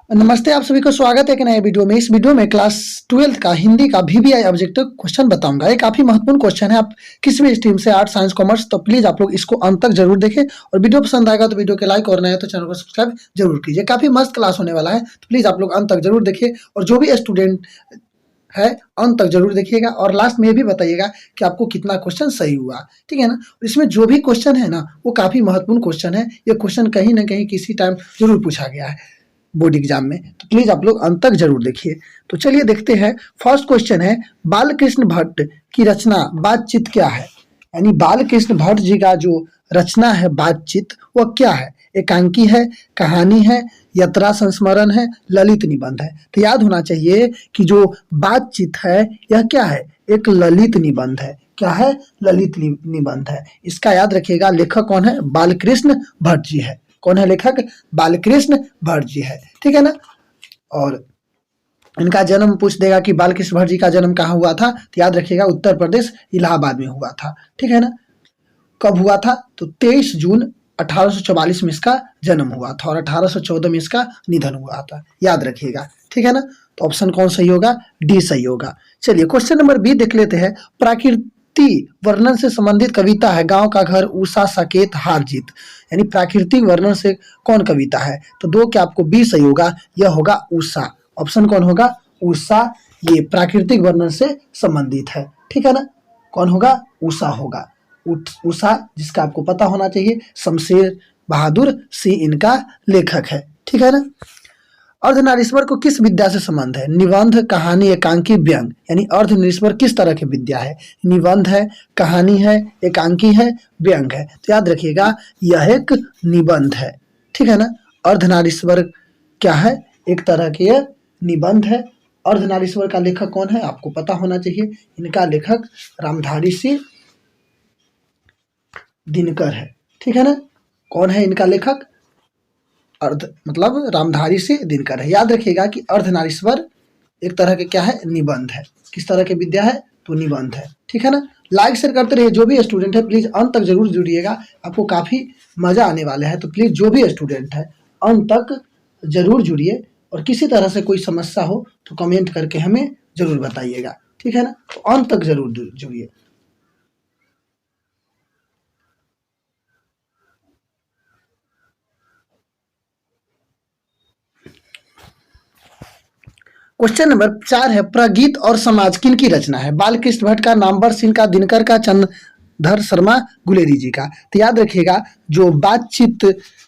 नमस्ते, आप सभी को स्वागत है एक नए वीडियो में। इस वीडियो में क्लास 12th का हिंदी का वीवीआई ऑब्जेक्टिव क्वेश्चन बताऊंगा। ये काफी महत्वपूर्ण क्वेश्चन है। आप किसी भी स्ट्रीम से आर्ट, साइंस, कॉमर्स, तो प्लीज आप लोग इसको अंत तक जरूर देखें और वीडियो पसंद आएगा तो वीडियो के लाइक और नए तो चैनल को सब्सक्राइब जरूर कीजिए। काफी मस्त क्लास होने वाला है, तो प्लीज आप लोग अंत तक जरूर देखिए और जो भी स्टूडेंट है अंत तक जरूर देखिएगा और लास्ट में ये भी बताइएगा कि आपको कितना क्वेश्चन सही हुआ, ठीक है ना। इसमें जो भी क्वेश्चन है ना वो काफी महत्वपूर्ण क्वेश्चन है। ये क्वेश्चन कहीं ना कहीं किसी टाइम जरूर पूछा गया है बोर्ड एग्जाम में, तो प्लीज आप लोग अंत तक जरूर देखिए। तो चलिए देखते हैं। फर्स्ट क्वेश्चन है, बालकृष्ण भट्ट की रचना बातचीत क्या है? यानी बालकृष्ण भट्ट जी का जो रचना है बातचीत वह क्या है? एकांकी है, कहानी है, यात्रा संस्मरण है, ललित निबंध है। तो याद होना चाहिए कि जो बातचीत है यह क्या है? एक ललित निबंध है। क्या है? ललित निबंध है। इसका याद रखिएगा। लेखक कौन है? बालकृष्ण भट्ट जी है। कौन है लेखक? बालकृष्ण भट्ट जी है, ठीक है ना। और इनका जन्म पूछ देगा कि बालकृष्ण भट्ट जी का जन्म कहाँ हुआ था, तो याद रखिएगा उत्तर प्रदेश इलाहाबाद में हुआ था, ठीक है ना। कब हुआ था? तो 23 जून 1844 में इसका जन्म हुआ था और 1814 में इसका निधन हुआ था, याद रखिएगा, ठीक है ना। तो ऑप्शन कौन सही होगा? डी सही होगा। चलिए क्वेश्चन नंबर बी देख लेते हैं। प्राकृतिक वर्णन से संबंधित कविता है गांव का घर, उषा, साकेत, हार जीत। यानी प्राकृतिक वर्णन से कौन कविता है? तो दो क्या आपको बी सही होगा, यह होगा उषा। ऑप्शन कौन होगा? उषा। ये प्राकृतिक वर्णन से संबंधित है, ठीक है ना। कौन होगा? उषा होगा। उषा, जिसका आपको पता होना चाहिए शमशेर बहादुर सिंह इनका लेखक है, ठीक है ना। अर्धनारीश्वर को किस विद्या से संबंध है? निबंध, कहानी, एकांकी, व्यंग। यानी अर्धनारीश्वर किस तरह की विद्या है? निबंध है, कहानी है, एकांकी है, व्यंग है। तो याद रखिएगा यह एक निबंध है, ठीक है ना। अर्धनारीश्वर क्या है? एक तरह के निबंध है। अर्धनारीश्वर का लेखक कौन है? आपको पता होना चाहिए। इनका लेखक रामधारी सिंह दिनकर है, ठीक है ना। कौन है इनका लेखक? मतलब रामधारी सिंह दिनकर है। याद रखिएगा कि अर्धनारीश्वर एक तरह के क्या है? निबंध है। किस तरह की विद्या है? तो निबंध है, ठीक है ना। लाइक शेयर करते रहिए। जो भी स्टूडेंट है प्लीज अंत तक जरूर जुड़िएगा, आपको काफी मजा आने वाला है। तो प्लीज जो भी स्टूडेंट है अंत तक जरूर जुड़िए और किसी तरह से कोई समस्या हो तो कमेंट करके हमें जरूर बताइएगा, ठीक है ना। तो अंत तक जरूर जुड़िए। क्वेश्चन नंबर 4 है, प्रगीत और समाज किन की रचना है? बालकृष्ण भट्ट का, नामवर सिंह का, दिनकर का, चंद्रधर शर्मा गुलेरी जी का। तो याद रखिएगा जो बातचीत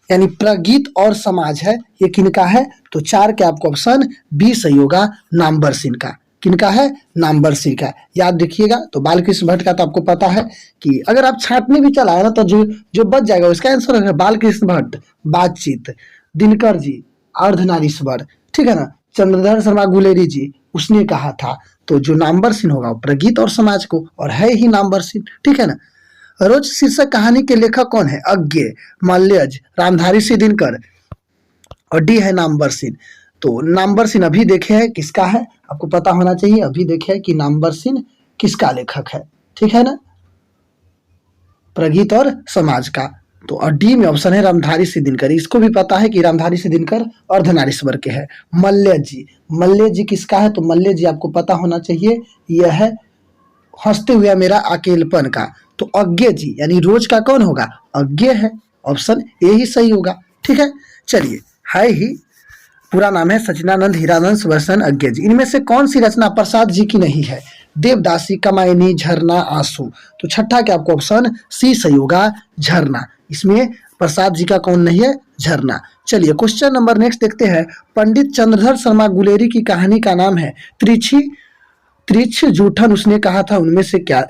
यानी प्रगीत और समाज है ये किनका है? तो 4 के आपको ऑप्शन बी सही होगा, नामवर सिंह का। किनका है? नामवर सिंह का। याद रखिएगा। तो बालकृष्ण भट्ट का तो आपको पता है कि अगर आप छांटने भी चलाए ना तो जो बच जाएगा उसका आंसर है बालकृष्ण भट्ट बातचीत, दिनकर जी अर्धनारीश्वर, ठीक है ना, चंद्रधर शर्मा गुलेरी जी उसने कहा था। तो जो नामवर सिंह होगा वो प्रगीत और समाज को, और है ही नामवर सिंह, ठीक है ना। रोज शीर्षक कहानी के लेखक कौन है? अज्ञे, मल्यज, रामधारी सिंह दिनकर और डी है नामवर सिंह। तो नामवर सिंह अभी देखे है किसका है, आपको पता होना चाहिए। अभी देखे है कि नामवर सिंह किसका लेखक है, ठीक है ना, प्रगीत और समाज का। तो और डी में ऑप्शन है रामधारी सिंह दिनकर। इसको भी पता है कि रामधारी सिंह दिनकर अर्धनारीश्वर के है। मल्य जी, मल्य जी किसका है? तो मल्य जी आपको पता होना चाहिए यह है हंसते हुए मेरा अकेलपन का। तो अज्ञे जी यानी रोज का कौन होगा? अज्ञे है। ऑप्शन ए ही सही होगा, ठीक है। चलिए, है ही पूरा नाम है सचिनानंद हीरानंद सुदर्शन अज्ञे जी। इनमें से कौन सी रचना प्रसाद जी की नहीं है? देवदासी, कमायनी, झरना, आंसू। तो छठा के आपको ऑप्शन सी सही होगा, झरना। इसमें प्रसाद जी का कौन नहीं है? झरना। चलिए क्वेश्चन नंबर नेक्स्ट देखते हैं। पंडित चंद्रधर शर्मा गुलेरी की कहानी का नाम है त्रिछ जूठन उसने कहा था उनमें से क्या?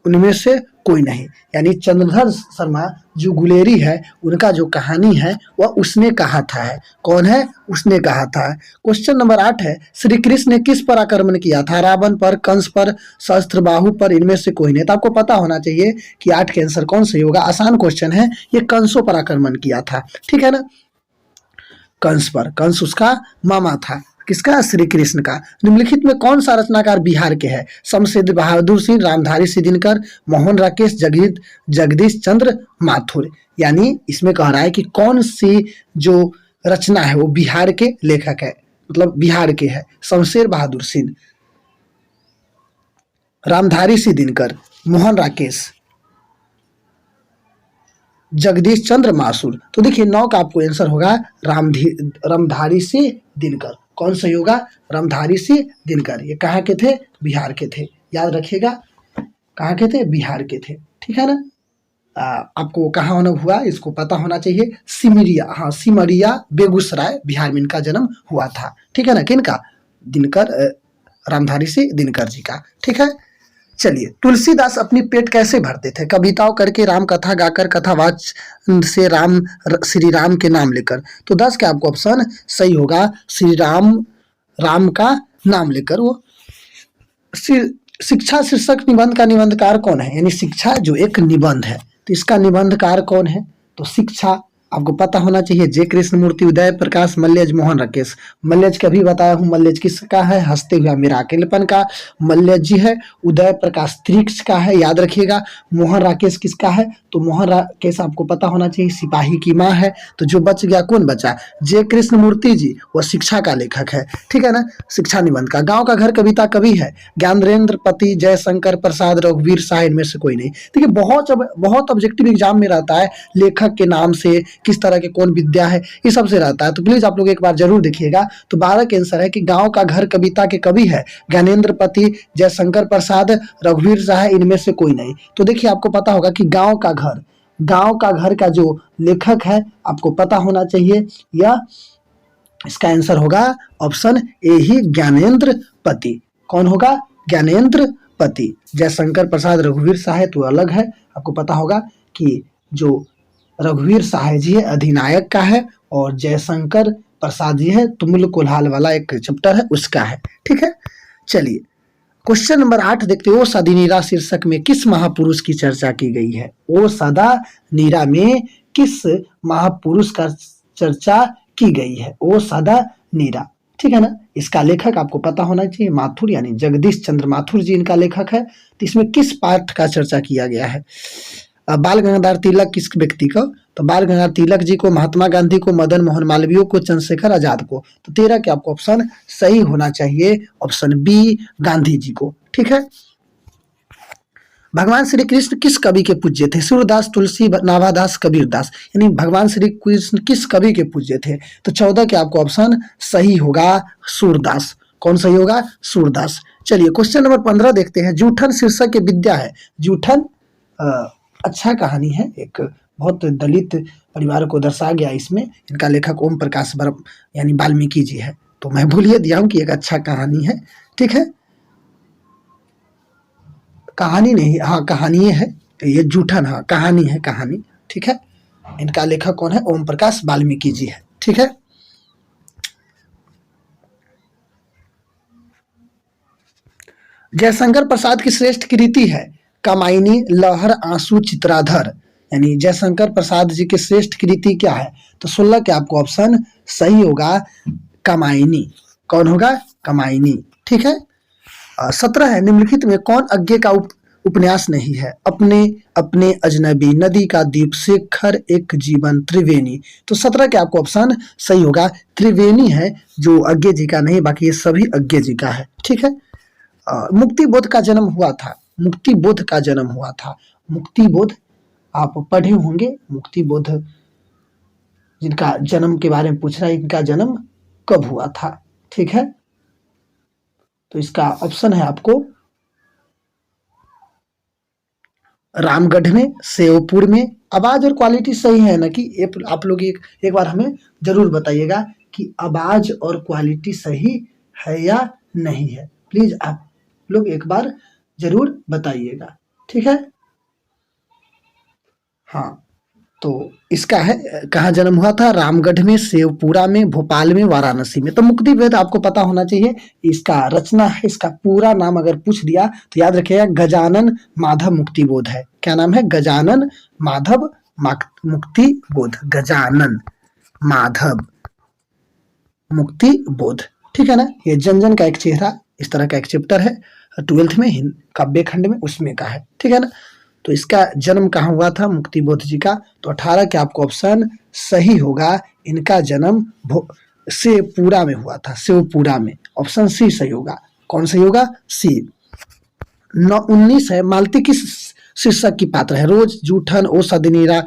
उनमें से कोई नहीं। यानी चंद्रधर शर्मा जो गुलेरी है उनका जो कहानी है वह उसने कहा था है। कौन है? उसने कहा था। क्वेश्चन नंबर 8 है, श्री कृष्ण ने किस पर आक्रमण किया था? रावण पर, कंस पर, सहस्त्रबाहु पर, इनमें से कोई नहीं। तो आपको पता होना चाहिए कि 8 के आंसर कौन सही होगा। आसान क्वेश्चन है, ये कंसों पर आक्रमण किया था, ठीक है ना, कंस पर। कंस उसका मामा था। किसका? श्री कृष्ण का। निम्नलिखित में कौन सा रचनाकार बिहार के है? शमशेर बहादुर सिंह, रामधारी सिंह दिनकर, मोहन राकेश, जगदीश चंद्र माथुर। यानी इसमें कह रहा है कि कौन सी जो रचना है वो बिहार के लेखक है, मतलब बिहार के है। शमशेर बहादुर सिंह, रामधारी सिंह दिनकर, मोहन राकेश, जगदीश चंद्र मासूर। तो देखिए 9 का आपको आंसर होगा रामधारी सिंह दिनकर। कौन सही होगा? रामधारी सिंह दिनकर। ये कहाँ के थे? बिहार के थे, याद रखिएगा। कहाँ के थे? बिहार के थे, ठीक है ना। आपको कहाँ होना हुआ इसको पता होना चाहिए। सिमरिया, हाँ सिमरिया बेगूसराय बिहार में इनका जन्म हुआ था, ठीक है ना। किनका? दिनकर, रामधारी सिंह दिनकर जी का, ठीक है। चलिए, तुलसीदास अपनी पेट कैसे भरते थे? कविताओं करके, राम कथा गाकर, कथावाच से श्री राम के नाम लेकर। तो 10 के आपको ऑप्शन सही होगा, श्री राम का नाम लेकर। वो शिक्षा शीर्षक निबंध का निबंधकार कौन है? यानी शिक्षा जो एक निबंध है, तो इसका निबंधकार कौन है? तो शिक्षा आपको पता होना चाहिए। जे कृष्णमूर्ति, उदय प्रकाश मल्यज, मोहन राकेश। मल्यज का भी बताया हूँ, मल्यज किसका है? हंसते हुए मेरा अकेलेपन का मल्यज जी है। उदय प्रकाश त्रिक्ष का है, याद रखिएगा। मोहन राकेश किसका है? तो मोहन राकेश आपको पता होना चाहिए, सिपाही की माँ है। तो जो बच गया, कौन बचा? जे कृष्णमूर्ति जी, वह शिक्षा का लेखक है, ठीक है ना, शिक्षा निबंध का। गाँव का घर कविता कवि है ज्ञानेंद्र पति, जयशंकर प्रसाद, रघुवीर शाह, इनमें से कोई नहीं। देखिए बहुत ऑब्जेक्टिव एग्जाम में रहता है, लेखक के नाम से, किस तरह के कौन विद्या है, ये सबसे रहता है। तो प्लीज आप लोग एक बार जरूर देखिएगा। तो 12 के आंसर है कि गांव का घर कविता के कवि है ज्ञानेंद्र पति, जयशंकर प्रसाद, रघुवीर शाह, इनमें से कोई नहीं। तो देखिए आपको पता होगा कि गांव का घर का जो लेखक है आपको पता होना चाहिए, या इसका आंसर होगा ऑप्शन ए ही, ज्ञानेंद्र पति। कौन होगा? ज्ञानेंद्र पति। जयशंकर प्रसाद, रघुवीर शाह तो अलग है। आपको पता होगा कि जो रघुवीर शाह जी है अधिनायक का है, और जयशंकर प्रसाद जी है तुमुल कोल्हाल वाला एक चैप्टर है उसका है, ठीक है। चलिए, क्वेश्चन नंबर 8 देखते हो। ओ सदा नीरा शीर्षक में किस महापुरुष की चर्चा की गई है? ओ सदा नीरा में किस महापुरुष का चर्चा की गई है? ओ सदा नीरा, ठीक है ना। इसका लेखक आपको पता होना चाहिए, माथुर, यानी जगदीश चंद्र माथुर जी इनका लेखक है। तो इसमें किस पाठ का चर्चा किया गया है? बाल गंगाधर तिलक किस व्यक्ति को? तो बाल गंगाधर तिलक जी को, महात्मा गांधी को, मदन मोहन मालवीय को, चंद्रशेखर आजाद को। तो 13 के आपको ऑप्शन सही होना चाहिए, ऑप्शन बी गांधी जी को, ठीक है। भगवान श्री कृष्ण किस कवि के पूज्य थे? सूरदास, तुलसी, नाभादास, कबीरदास। यानी भगवान श्री कृष्ण किस कवि के पूज्य थे? तो 14 के आपको ऑप्शन सही होगा, सूरदास। कौन सही होगा? सूरदास। चलिए, क्वेश्चन नंबर 15 देखते हैं। जूठन शीर्षक की विद्या है। जूठन अच्छा कहानी है, एक बहुत दलित परिवार को दर्शाया गया इसमें। इनका लेखक ओम प्रकाश यानी वाल्मीकि जी है। तो मैं भूल ही दिया हूँ कि एक अच्छा कहानी है, ठीक है। कहानी नहीं, हाँ कहानी है ये, जूठन, हाँ कहानी है, कहानी, ठीक है। इनका लेखक कौन है? ओम प्रकाश वाल्मीकि जी है, ठीक है। जयशंकर प्रसाद की श्रेष्ठ कृति है कामायनी, लहर, आंसू, चित्राधर। यानी जयशंकर प्रसाद जी की श्रेष्ठ कृति क्या है? तो 16 के आपको ऑप्शन सही होगा, कामायनी। कौन होगा? कामायनी, ठीक है। 17 है। निम्नलिखित में कौन अज्ञे का उपन्यास नहीं है? अपने अपने, अजनबी, नदी का द्वीप, शेखर, एक जीवन, त्रिवेणी। तो 17 के आपको ऑप्शन सही होगा, त्रिवेणी है जो अज्ञे जी का नहीं, बाकी ये सभी अज्ञे जी का है, ठीक है। मुक्ति बोध का जन्म हुआ था। मुक्ति बोध का जन्म हुआ था। मुक्ति बोध आप पढ़े होंगे, मुक्ति बोध जिनका जन्म के बारे में पूछ रहा है, इनका जन्म कब हुआ था, ठीक है। तो इसका ऑप्शन है आपको रामगढ़ में, सेवपुर में। आवाज और क्वालिटी सही है ना? कि आप लोग एक बार हमें जरूर बताइएगा कि आवाज और क्वालिटी सही है या नहीं है। प्लीज आप लोग एक बार जरूर बताइएगा, ठीक है। हाँ, तो इसका है कहाँ जन्म हुआ था? रामगढ़ में, सेवपुरा में, भोपाल में, वाराणसी में। तो मुक्ति बोध आपको पता होना चाहिए, इसका रचना है, इसका पूरा नाम अगर पूछ दिया तो याद रखिएगा, गजानन माधव मुक्ति बोध है। क्या नाम है? गजानन माधव मुक्ति बोध, गजानन माधव मुक्ति बोध, ठीक है ना। ये जन जन का एक चेहरा, इस तरह का एक चैप्टर है 12th में काव्य खंड में, उसमें का है, ठीक है ना। तो इसका जन्म कहाँ हुआ था मुक्ति बोध जी का? तो 18 के आपको ऑप्शन सही होगा, इनका जन्म शेवपुरा में हुआ था, शेवपुरा में। ऑप्शन सी सही होगा। कौन सही होगा? सी। 19 है, मालती किस शीर्षक की पात्र है? रोज, जूठन, ओ सदनीरा,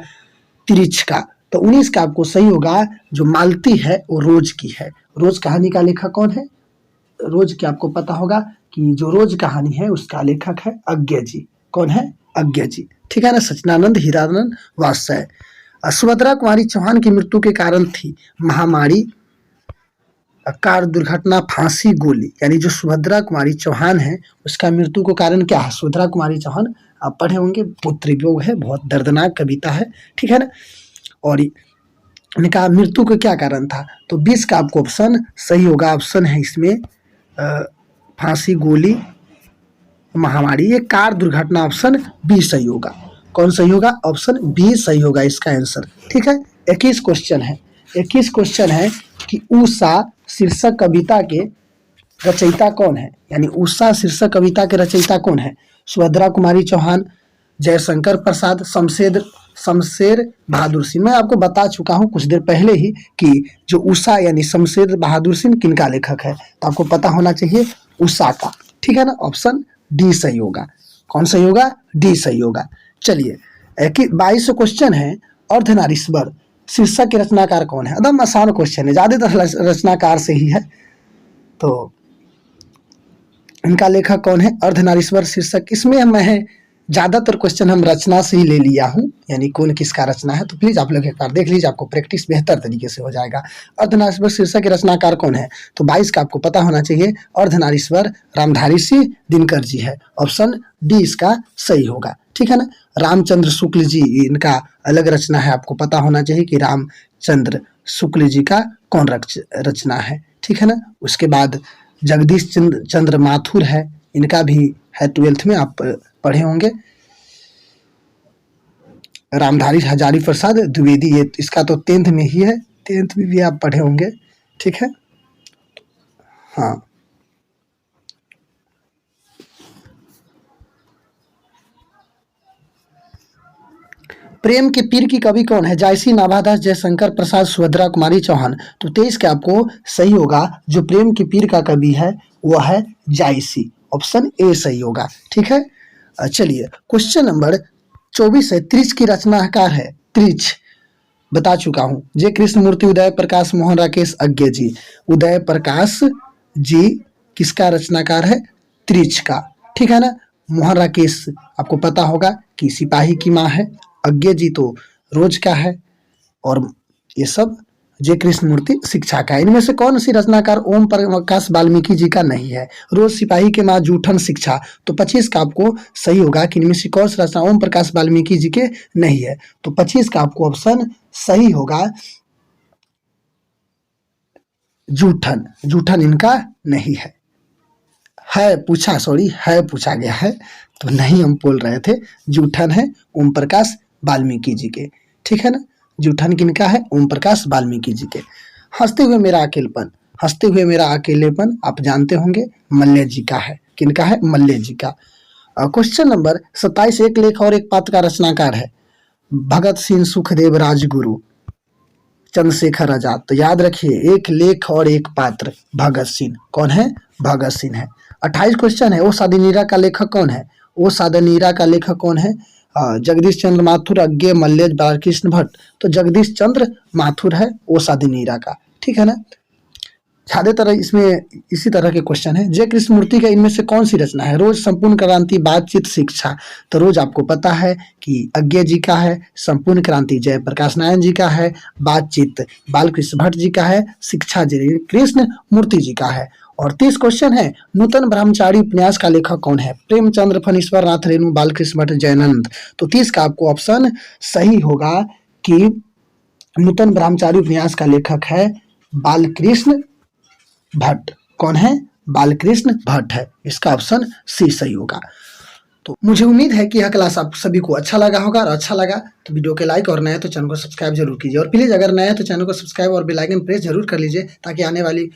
तिरिछका। तो 19 का आपको सही होगा, जो मालती है वो रोज की है। रोज कहानी का लेखक कौन है? रोज की आपको पता होगा कि जो रोज कहानी है उसका लेखक है अज्ञे जी। कौन है? अज्ञे जी। ठीक है ना। सच्चिदानंद हीरानंद वात्स्याय। सुभद्रा कुमारी चौहान की मृत्यु के कारण थी महामारी, कार दुर्घटना, फांसी, गोली। यानी जो सुभद्रा कुमारी चौहान है उसका मृत्यु को कारण क्या है? सुभद्रा कुमारी चौहान आप पढ़े होंगे, पुत्र वियोग है, बहुत दर्दनाक कविता है। ठीक है ना। और इनका मृत्यु का क्या कारण था? तो 20 का आपको ऑप्शन सही होगा। ऑप्शन है इसमें फांसी, गोली, महामारी। ये कार दुर्घटना, ऑप्शन बी सही होगा। कौन सही होगा? ऑप्शन बी सही होगा इसका आंसर। ठीक है। 21 क्वेश्चन है। 21 क्वेश्चन है कि उषा शीर्षक कविता के रचयिता कौन है? यानी उषा शीर्षक कविता के रचयिता कौन है? सुभद्रा कुमारी चौहान, जयशंकर प्रसाद, शमशेर बहादुर सिंह। मैं आपको बता चुका हूं कुछ देर पहले ही कि जो उषा यानी शमशेर बहादुर सिंह किनका लेखक है, तो आपको पता होना चाहिए उषा का। ठीक है ना। ऑप्शन डी सही होगा। कौन सही होगा? डी सही होगा। चलिए 22 क्वेश्चन है। अर्धनारीश्वर शीर्षक के रचनाकार कौन है? एकदम आसान क्वेश्चन है, ज्यादातर रचनाकार से ही है। तो इनका लेखक कौन है? अर्धनारीश्वर शीर्षक। इसमें मैं ज्यादातर क्वेश्चन हम रचना से ही ले लिया हूं, यानी कौन किसका रचना है। तो प्लीज आप लोग एक बार देख लीजिए, आपको प्रैक्टिस बेहतर तरीके से हो जाएगा। अर्धनारीश्वर शीर्षक के रचनाकार कौन है? तो 22 का आपको पता होना चाहिए। अर्धनारीश्वर रामधारी सिंह दिनकर जी है। ऑप्शन डी इसका सही होगा। ठीक है ना। रामचंद्र शुक्ल जी, इनका अलग रचना है, आपको पता होना चाहिए कि रामचंद्र शुक्ल जी का कौन रचना है। ठीक है ना। उसके बाद जगदीश चंद्र माथुर है, इनका भी है, 12th में आप पढ़े होंगे। रामधारी हजारी प्रसाद द्विवेदी, ये इसका तो 10th में ही है, 10th में भी आप पढ़े होंगे। ठीक है। हाँ। प्रेम के पीर की कवि कौन है? जायसी, नाभादास, जयशंकर प्रसाद, सुभद्रा कुमारी चौहान। तो 23 के आपको सही होगा। जो प्रेम के पीर का कवि है वो है जायसी। ऑप्शन ए सही होगा। ठीक है। चलिए क्वेश्चन नंबर 24 है। त्रिच की रचनाकार है? त्रिच बता चुका हूं। जे कृष्णमूर्ति, उदय प्रकाश, मोहन राकेश, अज्ञे जी। उदय प्रकाश जी किसका रचनाकार है? त्रिच का। ठीक है ना। मोहन राकेश आपको पता होगा कि सिपाही की माँ है। अज्ञे जी तो रोज का है। और ये सब जे कृष्णमूर्ति शिक्षा का है। इनमें से कौन सी रचनाकार ओम प्रकाश वाल्मीकि जी का नहीं है? रोज, सिपाही के माँ, जूठन, शिक्षा। तो 25 का आपको सही होगा कि इनमें से कौन सी रचना ओम प्रकाश वाल्मीकि जी के नहीं है। तो 25 का आपको ऑप्शन सही होगा, जूठन। जूठन इनका नहीं है। है पूछा गया है, तो नहीं हम बोल रहे थे। जूठन है ओम प्रकाश वाल्मीकि जी के। ठीक है ना। जूठन किनका है? ओम प्रकाश वाल्मीकि जी के। हंसते हुए मेरा अकेलेपन, हंसते हुए मेरा अकेलेपन आप जानते होंगे, मल्ल जी का है। किनका है? मल्ल जी का। Question number 27। एक लेख और एक पात्र का रचनाकार है? भगत सिंह, सुखदेव, राजगुरु, चंद्रशेखर आजाद। तो याद रखिए, एक लेख और एक पात्र, भगत सिंह। कौन है? भगत सिंह है। 28 क्वेश्चन है। ओ सादनीरा का लेखक कौन है? ओ सादनीरा का लेखक कौन है? जगदीश चंद्र माथुर, अज्ञे, मल्लेश, बालकृष्ण भट्ट। तो जगदीश चंद्र माथुर है ओ सादनीरा का। ठीक है ना। ज्यादातर इसमें इसी तरह के क्वेश्चन है। जय कृष्णमूर्ति का इनमें से कौन सी रचना है? रोज, संपूर्ण क्रांति, बातचीत, शिक्षा। तो रोज आपको पता है कि अज्ञे जी का है, संपूर्ण क्रांति जयप्रकाश नारायण जी का है, बातचीत बालकृष्ण भट्ट जी का है, शिक्षा जी कृष्ण मूर्ति जी का है। और 30 क्वेश्चन है। नूतन ब्रह्मचारी उपन्यास का लेखक कौन है? प्रेमचंद्र, फणीश्वर नाथ रेणु, बालकृष्ण भट्ट, जयानंद। तो 30 का आपको ऑप्शन सही होगा कि नूतन ब्रह्मचारी उपन्यास का लेखक है बालकृष्ण भट्ट। कौन है? बालकृष्ण भट्ट है। इसका ऑप्शन सी सही होगा। तो मुझे उम्मीद है कि यह क्लास आप सभी को अच्छा लगा होगा, और अच्छा लगा तो वीडियो के लाइक, और नए तो चैनल को सब्सक्राइब जरूर कीजिए। और प्लीज अगर नए हैं तो चैनल को सब्सक्राइब और बेल आइकन प्रेस जरूर कर लीजिए, ताकि आने वाली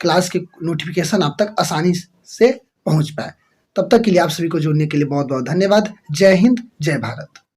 क्लास की नोटिफिकेशन आप तक आसानी से पहुंच पाए। तब तक के लिए आप सभी को जुड़ने के लिए बहुत बहुत धन्यवाद। जय हिंद, जय भारत।